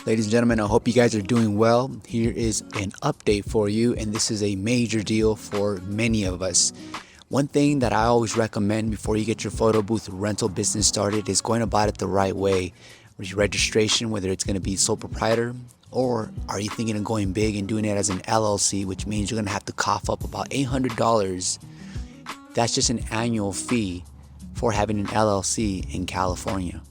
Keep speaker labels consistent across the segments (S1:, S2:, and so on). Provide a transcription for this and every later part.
S1: Ladies and gentlemen, I hope you guys are doing well. Here is an update for you, and this is a major deal for many of us. One thing that I always recommend before you get your photo booth rental business started is going about it the right way. With your registration, whether it's going to be sole proprietor, or are you thinking of going big and doing it as an LLC, which means you're going to have to cough up about $800. That's just an annual fee for having an LLC in California.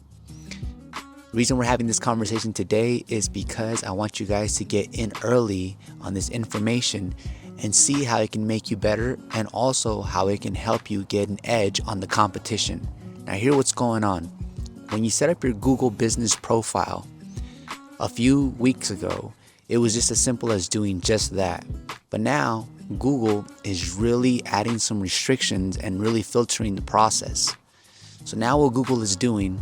S1: The reason we're having this conversation today is because I want you guys to get in early on this information and see how it can make you better and also how it can help you get an edge on the competition. Now, here's what's going on. When you set up your Google business profile a few weeks ago, it was just as simple as doing just that. But now Google is really adding some restrictions and really filtering the process. So now what Google is doing,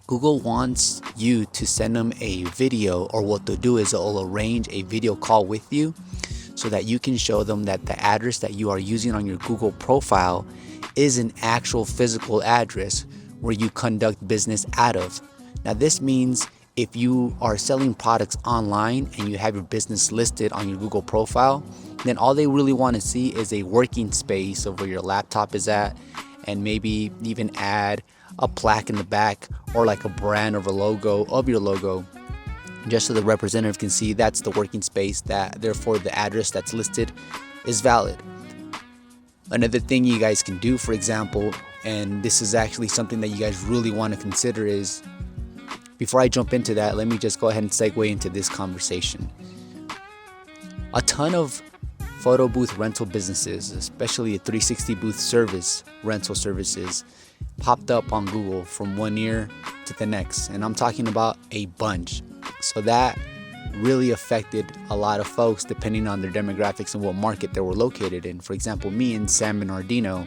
S1: Google wants you to send them a video, or what they'll do is they'll arrange a video call with you so that you can show them that the address that you are using on your Google profile is an actual physical address where you conduct business out of. Now, this means if you are selling products online and you have your business listed on your Google profile, then all they really want to see is a working space of where your laptop is at, and maybe even add a plaque in the back or like a brand or a logo of your logo, just so the representative can see that's the working space, that therefore the address that's listed is valid. Another thing you guys can do, for example, and this is actually something that you guys really want to consider, is before I jump into that, let me just go ahead and segue into this conversation. A ton of photo booth rental businesses, especially a 360 booth service rental services, popped up on Google from one year to the next, and I'm talking about a bunch. So that really affected a lot of folks depending on their demographics and what market they were located in. For example, me in San Bernardino,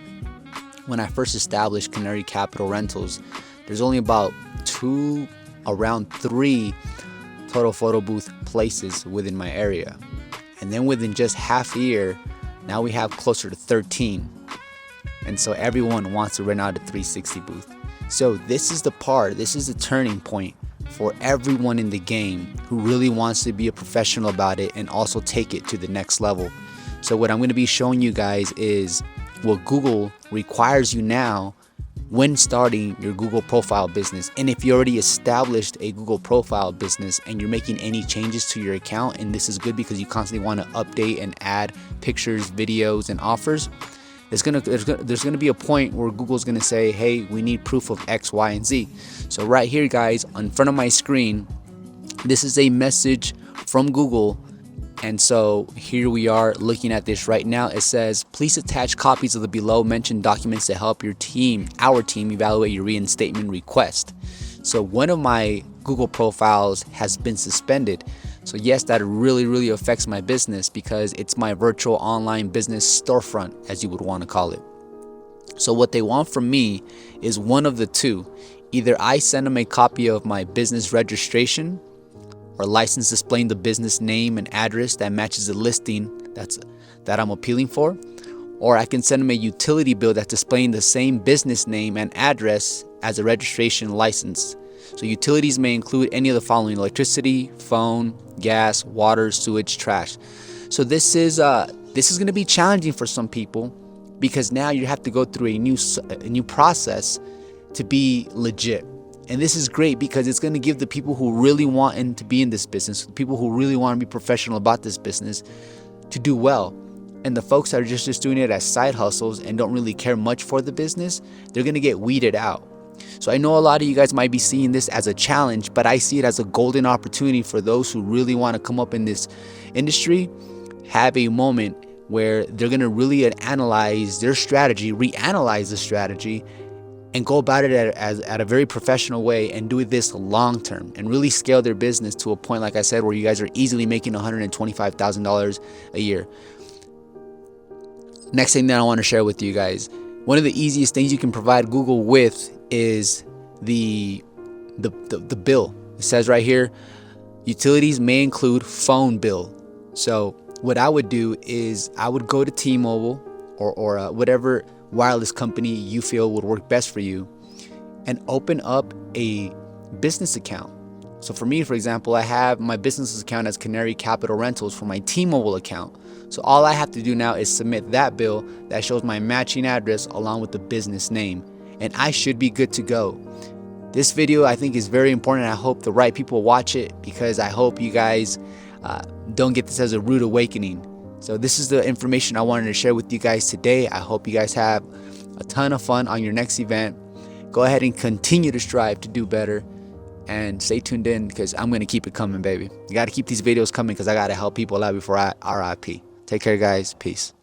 S1: when I first established Canary Capital Rentals, there's only about around 3 total photo booth places within my area. And then within just half a year, now we have closer to 13. And so everyone wants to rent out a 360 booth. So this is the turning point for everyone in the game who really wants to be a professional about it and also take it to the next level. So what I'm going to be showing you guys is what Google requires you now when starting your Google profile business. And if you already established a Google profile business and you're making any changes to your account, and this is good because you constantly want to update and add pictures, videos, and offers, there's gonna be a point where Google's gonna say, hey, we need proof of X, Y, and Z. So right here, guys, in front of my screen, this is a message from Google. And so here we are looking at this right now. It says, please attach copies of the below mentioned documents to help our team evaluate your reinstatement request. So one of my Google profiles has been suspended. So yes, that really affects my business because it's my virtual online business storefront, as you would want to call it. So what they want from me is one of the two. Either I send them a copy of my business registration or license displaying the business name and address that matches the listing that I'm appealing for, or I can send them a utility bill that's displaying the same business name and address as a registration license. So utilities may include any of the following: electricity, phone, gas, water, sewage, trash. So this is going to be challenging for some people because now you have to go through a new process to be legit. And this is great because it's going to give the people who really want to be in this business, the people who really want to be professional about this business, to do well. And the folks that are just doing it as side hustles and don't really care much for the business, they're going to get weeded out. So I know a lot of you guys might be seeing this as a challenge, but I see it as a golden opportunity for those who really want to come up in this industry, have a moment where they're going to really analyze their strategy, reanalyze the strategy, and go about it at a very professional way and do this long term and really scale their business to a point, like I said, where you guys are easily making $125,000 a year. Next thing that I want to share with you guys, one of the easiest things you can provide Google with is the bill. It says right here, utilities may include phone bill. So what I would do is I would go to T-Mobile or whatever wireless company you feel would work best for you and open up a business account. So for me, for example, I have my business account as Canary Capital Rentals for my T-Mobile account. So all I have to do now is submit that bill that shows my matching address along with the business name, and I should be good to go. This video I think is very important. I hope the right people watch it, because I hope you guys don't get this as a rude awakening. So this is the information I wanted to share with you guys today. I hope you guys have a ton of fun on your next event. Go ahead and continue to strive to do better, and stay tuned in, because I'm going to keep it coming, baby. You got to keep these videos coming, because I got to help people out before I RIP. Take care, guys. Peace.